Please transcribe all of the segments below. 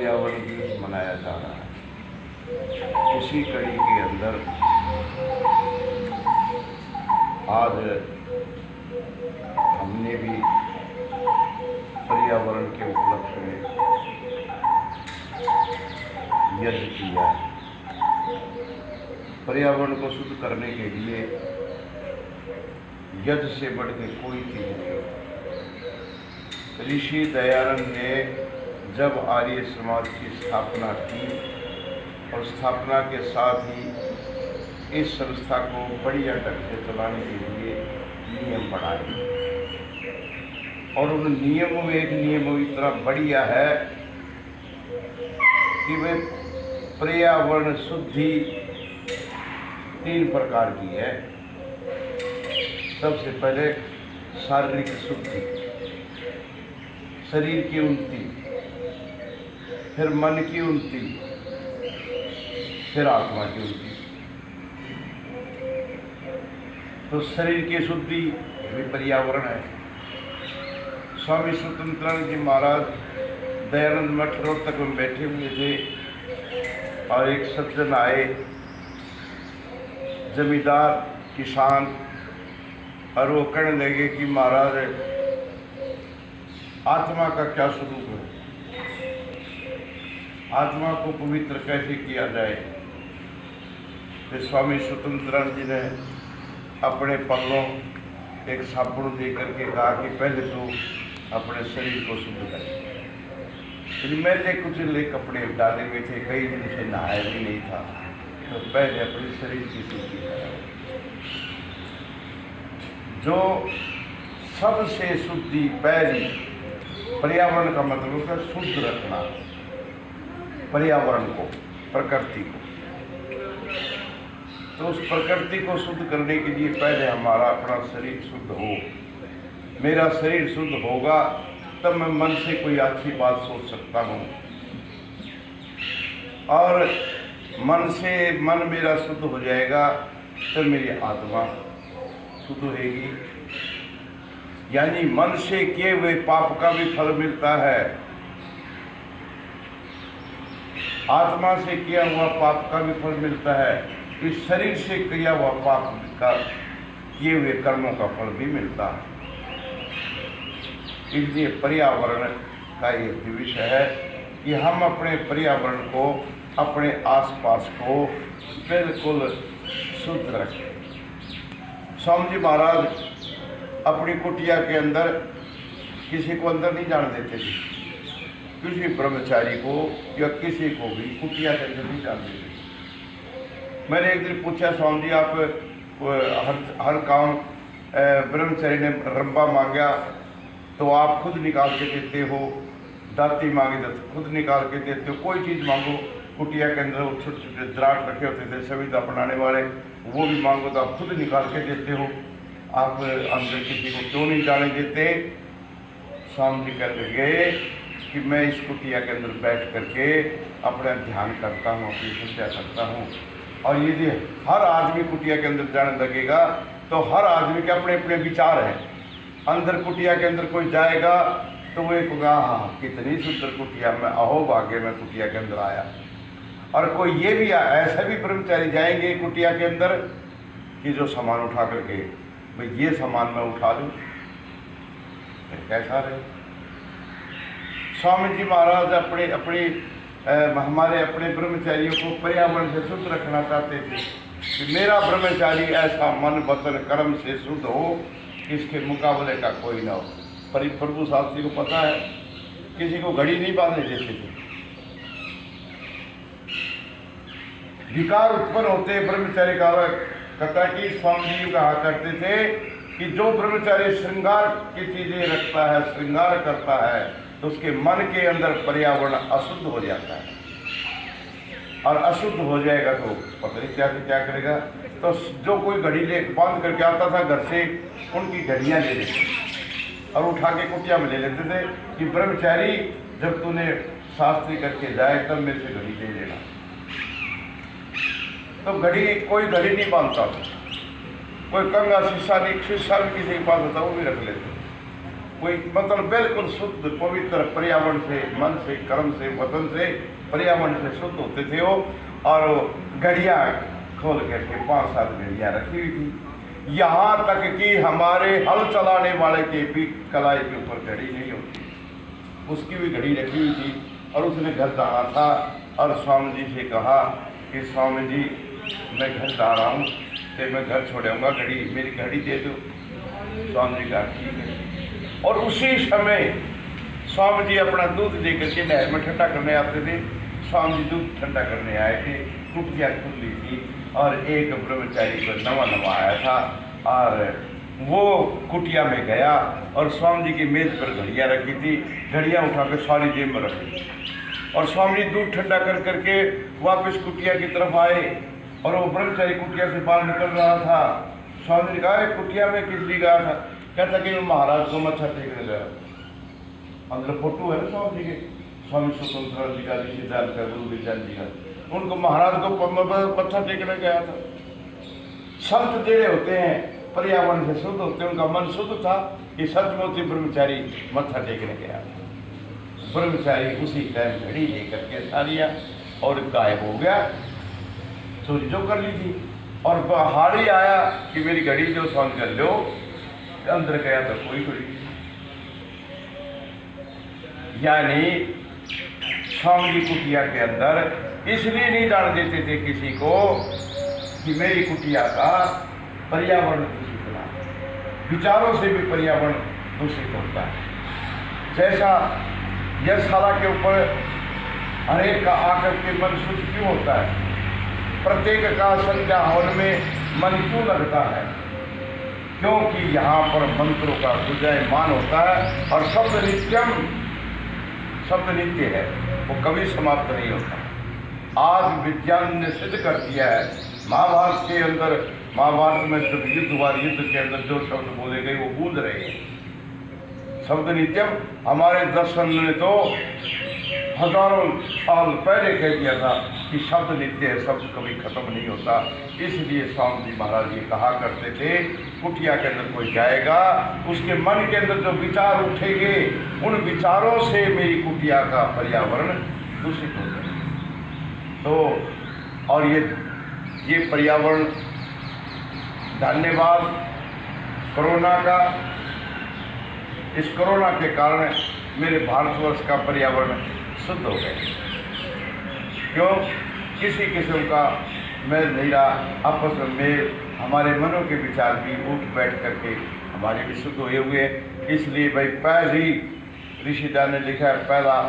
पर्यावरण दिवस मनाया जा रहा है। इसी कड़ी के अंदर आज हमने भी पर्यावरण के उपलक्ष्य में यज्ञ किया। पर्यावरण को शुद्ध करने के लिए यज्ञ से बढ़ के कोई चीज नहीं। ऋषि दयानंद ने जब आर्य समाज की स्थापना की और स्थापना के साथ ही इस संस्था को बढ़िया ढंग से चलाने के लिए नियम बनाए, और उन नियमों में एक नियम इतना बढ़िया है कि वे पर्यावरण शुद्धि 3 प्रकार की है। सबसे पहले शारीरिक शुद्धि, शरीर की उन्नति, फिर मन की उन्नति, फिर आत्मा की उन्नति। तो शरीर की शुद्धि भी पर्यावरण है। स्वामी स्वतंत्रानंद जी महाराज दयानंद मठ रोहतक में बैठे हुए थे और एक सज्जन आए, जमींदार किसान, और वो कहने लगे कि महाराज आत्मा का क्या स्वरूप है, आत्मा को पवित्र कैसे किया जाए। फिर स्वामी स्वतंत्रानंद जी ने अपने पल्लों एक साबुन दे करके कहा कि पहले तो अपने शरीर को शुद्ध करें। फिर मैंने कुछ ले कपड़े डाले हुए थे, कई दिन से नहाया भी नहीं था, तो पहले अपने शरीर की शुद्धि करें। जो सबसे शुद्धि पहली पर्यावरण का मतलब है शुद्ध रखना पर्यावरण को, प्रकृति को। तो उस प्रकृति को शुद्ध करने के लिए पहले हमारा अपना शरीर शुद्ध हो। मेरा शरीर शुद्ध होगा तब मैं मन से कोई अच्छी बात सोच सकता हूँ, और मन मेरा शुद्ध हो जाएगा तो मेरी आत्मा शुद्ध होगी। यानी मन से किए हुए पाप का भी फल मिलता है, आत्मा से किया हुआ पाप का भी फल मिलता है, इस शरीर से किया हुआ पाप का किए हुए कर्मों का फल भी मिलता है। इसलिए पर्यावरण का ये विषय है कि हम अपने पर्यावरण को, अपने आसपास को बिल्कुल शुद्ध रखें। स्वामी जी महाराज अपनी कुटिया के अंदर किसी को अंदर नहीं जाने देते थे, किसी ब्रह्मचारी को या किसी को भी कुटिया के अंदर नहीं जाने देते। मैंने एक दिन पूछा, स्वामी जी आप हर काम ब्रह्मचारी ने रंबा मांगा तो आप खुद निकाल के देते हो, दाती मांगी तो खुद निकाल के देते हो, कोई चीज़ मांगो कुटिया के अंदर वो छोटे छोटे द्राट रखे होते थे संविदा बनाने वाले, वो भी मांगो तो आप खुद निकाल के देते हो, आप अंदर किसी को क्यों नहीं जाने देते। स्वामी जी कहते गए कि मैं इस कुटिया के अंदर बैठ करके अपना ध्यान करता हूँ, अपनी पूजा करता हूँ, और यदि हर आदमी कुटिया के अंदर जाने लगेगा तो हर आदमी के अपने अपने विचार हैं। अंदर कुटिया के अंदर कोई जाएगा तो वो एक होगा, हाँ कितनी सुंदर कुटिया, मैं अहो भाग्य में कुटिया के अंदर आया। और कोई ये भी ऐसे भी ब्रह्मचारी जाएंगे कुटिया के अंदर कि जो सामान उठा करके, भाई ये सामान मैं उठा लूँ, कैसा रहे। स्वामी जी महाराज हमारे अपने ब्रह्मचारियों को पर्यावरण से शुद्ध रखना चाहते थे कि मेरा ब्रह्मचारी ऐसा मन वचन कर्म से शुद्ध हो कि इसके मुकाबले का कोई ना हो। पर प्रभु शास्त्री को पता है, किसी को घड़ी नहीं बांधने देते थे। विकार उत्पन्न होते ब्रह्मचारी का कथा की स्वामी जी कहा करते थे कि जो ब्रह्मचारी श्रृंगार की चीजें रखता है, श्रृंगार करता है, तो उसके मन के अंदर पर्यावरण अशुद्ध हो जाता है, और अशुद्ध हो जाएगा तो पता नहीं क्या करेगा। तो जो कोई घड़ी ले बांध करके आता था घर से, उनकी घड़ियां ले लेते और उठा के कुटिया में ले लेते थे कि ब्रह्मचारी जब तूने शास्त्री करके जाए तब मेरे से घड़ी ले लेना। तो कोई घड़ी नहीं बांधता था, कोई कंगा शीशा भी किसी के पास होता वो भी रख लेते। कोई मतलब बिल्कुल शुद्ध पवित्र पर्यावरण से, मन से, कर्म से, वतन से, पर्यावरण से शुद्ध होते थे वो। और घड़ियाँ खोल करके 5-7 घड़ियाँ रखी हुई थी। यहाँ तक कि हमारे हल चलाने वाले के भी कलाई के ऊपर घड़ी नहीं होती, उसकी भी घड़ी रखी हुई थी। और उसने घर डाला था और स्वामी जी से कहा कि स्वामी जी मैं घर जा रहा हूँ, तो मैं घर छोड़ूंगा, घड़ी मेरी घड़ी दे दो। स्वामी जी कहा ठीक है। और उसी समय स्वामी जी अपना दूध लेकर के नहर में ठंडा करने आते थे। स्वामी जी दूध ठंडा करने आए थे, कुटिया खुली थी और एक ब्रह्मचारी को नवा आया था और वो कुटिया में गया और स्वामी जी की मेज पर घड़ियाँ रखी थी। घड़ियाँ उठा कर सारी जेब में रखी और स्वामी जी दूध ठंडा कर करके वापस कुटिया की तरफ आए और वो ब्रह्मचारी कुटिया से बाहर निकल रहा था। स्वामी जी कहा कुटिया में किस लिए गया था? कहता कि मैं महाराज को मत्था टेकने गया। अंदर फोटो है ना स्वामी जी के, स्वामी स्वतंत्र जी का, ऋषिदान का, गुरु विज्ञान जी का, उनको महाराज को मत्था टेकने गया था। संत जेड़े होते हैं पर्यावरण से शुद्ध होते हैं, उनका मन शुद्ध था कि सचमुच ब्रह्मचारी मत्था टेकने गया। ब्रह्मचारी उसी टाइम घड़ी लेकर के सारिया और गायब हो गया, चोरी जो कर ली थी। और हाड़ी आया कि मेरी घड़ी जो स्वामी कर लो, अंदर गया तो कोई घड़ी। यानी स्वामी जी कुटिया के अंदर इसलिए नहीं डाल देते थे किसी को कि मेरी कुटिया का पर्यावरण दूषित ना, विचारों से भी पर्यावरण दूषित होता है। जैसा यशशाला के ऊपर हरेक का आकर के मन शुद्ध क्यों होता है, प्रत्येक का संध्या हवन में मन क्यों लगता है? क्योंकि यहाँ पर मंत्रों का गुंजायमान होता है और शब्द नित्यम, शब्द नित्य है, वो कभी समाप्त नहीं होता। आज विज्ञान ने सिद्ध कर दिया है, महाभारत के अंदर, महाभारत में जब युद्ध हुआ, युद्ध के अंदर जो शब्द बोले गए वो भूल रहे हैं। शब्द नित्यम हमारे दर्शन ने तो हजारों साल पहले कह दिया था कि शब्द नित्य है, शब्द कभी खत्म नहीं होता। इसलिए स्वामी जी महाराज ये कहा करते थे कुटिया के अंदर कोई जाएगा, उसके मन के अंदर जो विचार उठेंगे उन विचारों से मेरी कुटिया का पर्यावरण दूषित हो जाए। तो और ये पर्यावरण, धन्यवाद कोरोना का, इस कोरोना के कारण मेरे भारतवर्ष का पर्यावरण शुद्ध हो गया। क्यों? किसी किस्म का मेल नहीं रहा, आपस में मेल, हमारे मनों के विचार भी उठ बैठ करके हमारे भी शुद्ध हुए हुए। इसलिए भाई पहली ऋषिदान ने लिखा है, पहला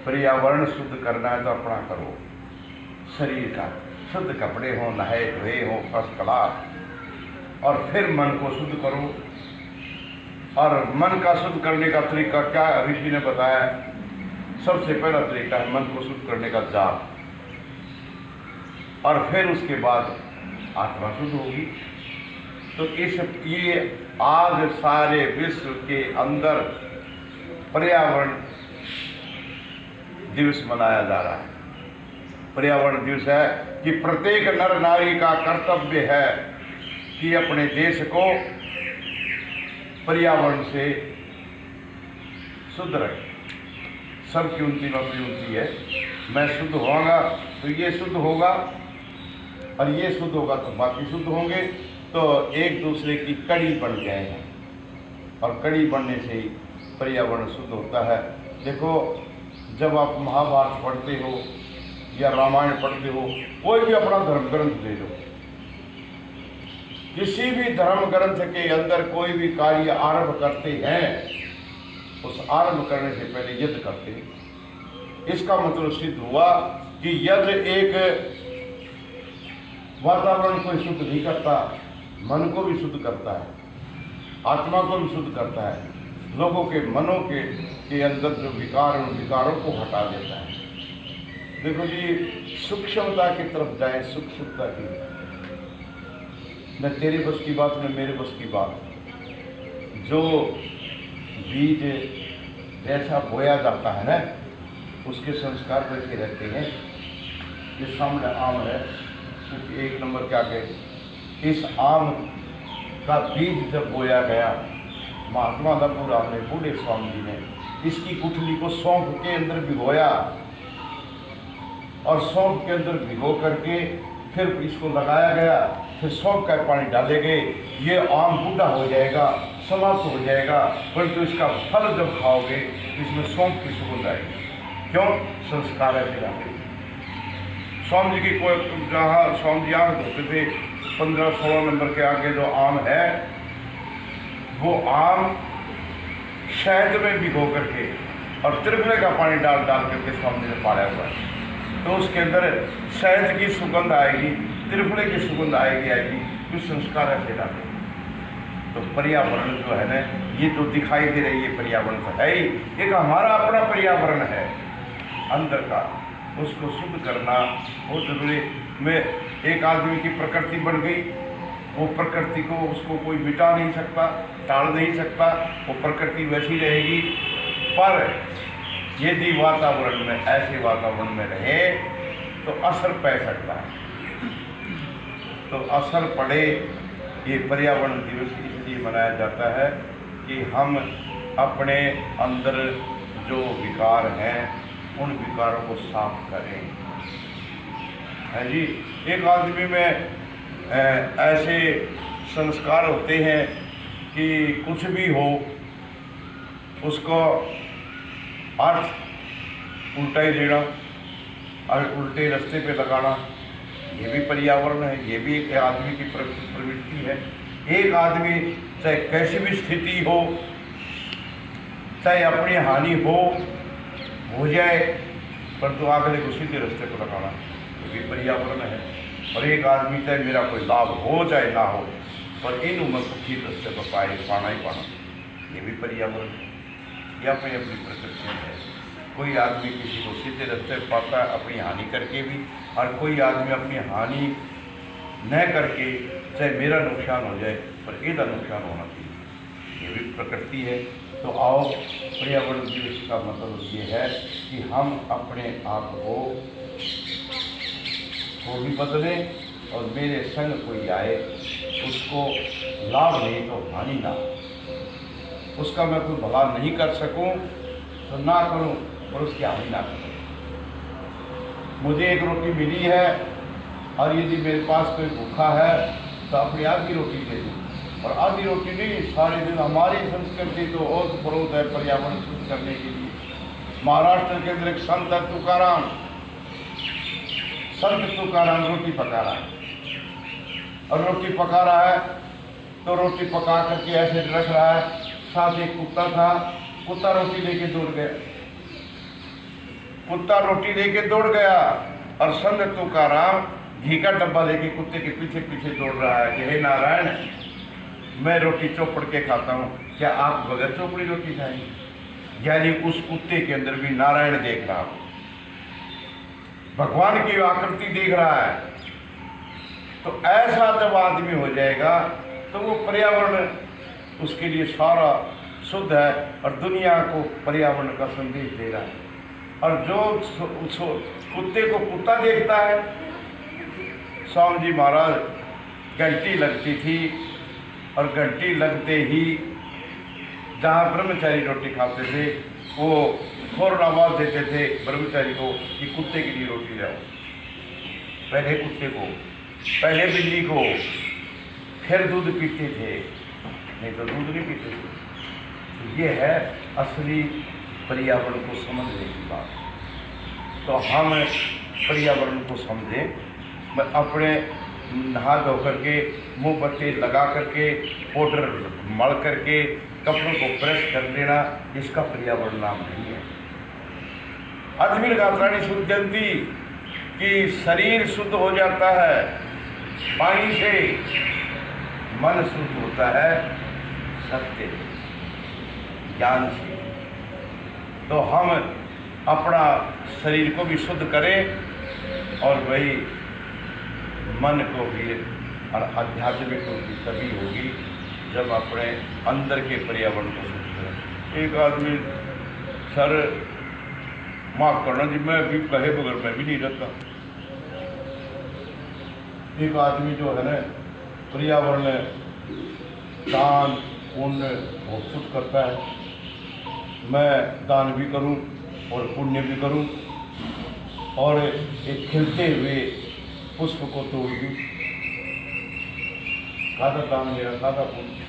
पर्यावरण शुद्ध करना है तो अपना करो, शरीर का शुद्ध कपड़े हों, नहाए धोए हों, फर्स्ट क्लास, और फिर मन को शुद्ध करो। और मन का शुद्ध करने का तरीका क्या ऋषि ने बताया? सबसे पहला तरीका है मन को शुद्ध करने का जाप, और फिर उसके बाद आत्मा शुद्ध होगी। तो ये आज सारे विश्व के अंदर पर्यावरण दिवस मनाया जा रहा है। पर्यावरण दिवस है कि प्रत्येक नर नारी का कर्तव्य है कि अपने देश को पर्यावरण से शुद्ध रखें। सबकी उन्नति में अपनी उन्नति है। मैं शुद्ध होऊंगा तो ये शुद्ध होगा, और ये शुद्ध होगा तो बाकी शुद्ध होंगे, तो एक दूसरे की कड़ी बन जाएगा, और कड़ी बनने से ही पर्यावरण शुद्ध होता है। देखो, जब आप महाभारत पढ़ते हो या रामायण पढ़ते हो, कोई भी अपना धर्म ग्रंथ ले लो, किसी भी धर्म ग्रंथ के अंदर कोई भी कार्य आरंभ करते हैं, उस आरंभ करने से पहले यज्ञ करते हैं। इसका मतलब सिद्ध हुआ कि यज्ञ एक वातावरण को शुद्ध नहीं करता, मन को भी शुद्ध करता है, आत्मा को भी शुद्ध करता है, लोगों के मनों के अंदर जो विकार हैं उन विकारों को हटा देता है। देखो जी, सूक्ष्मता की तरफ जाए, सूक्ष्मता की, न तेरे बस की बात न मेरे बस की बात। जो बीज जैसा बोया जाता है ना, उसके संस्कार वैसे रहते हैं। ये सामने आम है, क्योंकि 1 नंबर के आगे, इस आम का बीज जब बोया गया महात्मा दा पूरा ने बूढ़े स्वामी जी ने इसकी गुठली को सौंफ के अंदर भिगोया और सौंफ के अंदर भिगो करके फिर इसको लगाया गया, फिर सौंफ का पानी डाले गए। ये आम बूढ़ा हो जाएगा, समाप्त हो जाएगा, परंतु इसका फल जब खाओगे इसमें सौंफ की सुगंध आएगी। क्यों? संस्कार है फिर आगे। स्वामी जी की कोई जहाँ स्वामी जी आम धोते थे 15-16 नंबर के आगे जो आम है वो आम शहद में भिगो करके और त्रिफले का पानी डाल करके स्वामी जी ने पाया हुआ है। तो उसके अंदर शहद की सुगंध आएगी, त्रिफले की सुगंध आएगी। कुछ संस्कार है फिर आगे। तो पर्यावरण जो है ना, ये तो दिखाई दे रही है पर्यावरण तो है ही, एक हमारा अपना पर्यावरण है अंदर का, उसको शुद्ध करना बहुत जरूरी। में एक आदमी की प्रकृति बन गई, वो प्रकृति को उसको कोई मिटा नहीं सकता, टाल नहीं सकता, वो प्रकृति वैसी रहेगी। पर यदि वातावरण में ऐसे वातावरण में रहे तो असर पै सकता है। तो असर पड़े, ये पर्यावरण दिवस इसलिए मनाया जाता है कि हम अपने अंदर जो विकार हैं उन विकारों को साफ करें। है जी, एक आदमी में ऐसे संस्कार होते हैं कि कुछ भी हो उसको अर्थ उल्टा ही देना और उल्टे रास्ते पे लगाना, ये भी पर्यावरण है, ये भी एक आदमी की प्रवृत्ति है। एक आदमी चाहे कैसी भी स्थिति हो, चाहे अपनी हानि हो जाए, परंतु अगले को सीधे रास्ते पर लगाना, ये भी पर्यावरण है। और एक आदमी चाहे मेरा कोई लाभ हो चाहे ना हो, पर इन उम्र को ठीक रास्ते पर पाना ही पाना, ये भी पर्यावरण है। या अपनी अपनी प्रकृति है। कोई आदमी किसी को सीधे रास्ते पर पाता है अपनी हानि करके भी, और कोई आदमी अपनी हानि न करके चाहे मेरा नुकसान हो जाए पर इसका नुकसान होना चाहिए, ये भी प्रकृति है। तो आओ, पर्यावरण दिवस का मतलब ये है कि हम अपने आप को भी बदलें और मेरे संग कोई आए उसको लाभ नहीं तो हानि ना, उसका मैं कोई भला नहीं कर सकूं तो ना करूं और उसकी हानि ना करूं। मुझे एक रोटी मिली है और यदि मेरे पास कोई भूखा है तो अपनी आधी रोटी दे दूँ, और आधी रोटी नहीं सारे दिन। हमारी संस्कृति तो ओत प्रोत है पर्यावरण शुद्ध करने के लिए। महाराष्ट्र के अंदर एक संत है तुकाराम रोटी पका रहा है, और रोटी पका रहा है तो रोटी पका करके ऐसे रख रहा है, साथ एक कुत्ता था, कुत्ता रोटी लेके दौड़ गया और संत तुकाराम घी का डब्बा लेके कुत्ते के पीछे पीछे दौड़ रहा है कि हे नारायण, मैं रोटी चौपड़ के खाता हूँ, क्या आप बगैर चौपड़ी रोटी खाएंगे? यानी उस कुत्ते के अंदर भी नारायण देख रहा हो, भगवान की आकृति देख रहा है। तो ऐसा जब आदमी हो जाएगा तो वो पर्यावरण उसके लिए सारा शुद्ध है और दुनिया को पर्यावरण का संदेश दे रहा है। और जो कुत्ते को कुत्ता देखता है, स्वामी जी महाराज घंटी लगती थी और घंटी लगते ही जहाँ ब्रह्मचारी रोटी खाते थे वो फौरन आवाज़ देते थे ब्रह्मचारी को कि कुत्ते के लिए रोटी लाओ। पहले कुत्ते को, पहले बिल्ली को, फिर दूध पीते थे, नहीं तो दूध नहीं पीते थे। तो ये है असली पर्यावरण को समझने की बात। तो हम पर्यावरण को समझें, अपने नहा धो करके, मोमबत्ती लगा करके, पाउडर मल करके, कपड़ों को प्रेस कर लेना, इसका पर्यावरण नाम नहीं है। अजमेर गात्राणी शुद्धंती कि शरीर शुद्ध हो जाता है पानी से, मन शुद्ध होता है सत्य ज्ञान से। तो हम अपना शरीर को भी शुद्ध करें और वही मन को भी और आध्यात्मिक को भी तभी होगी जब अपने अंदर के पर्यावरण को शुद्ध करें। एक आदमी सर माफ़ करना जी, मैं भी कहे बगैर मैं भी नहीं रहता। एक आदमी जो है ना पर्यावरण दान पुण्य वो खुद करता है। मैं दान भी करूं और पुण्य भी करूं और एक खिलते हुए पुष्प को तोड़ दूं, कादा दान मेरा, कादा पुण्य।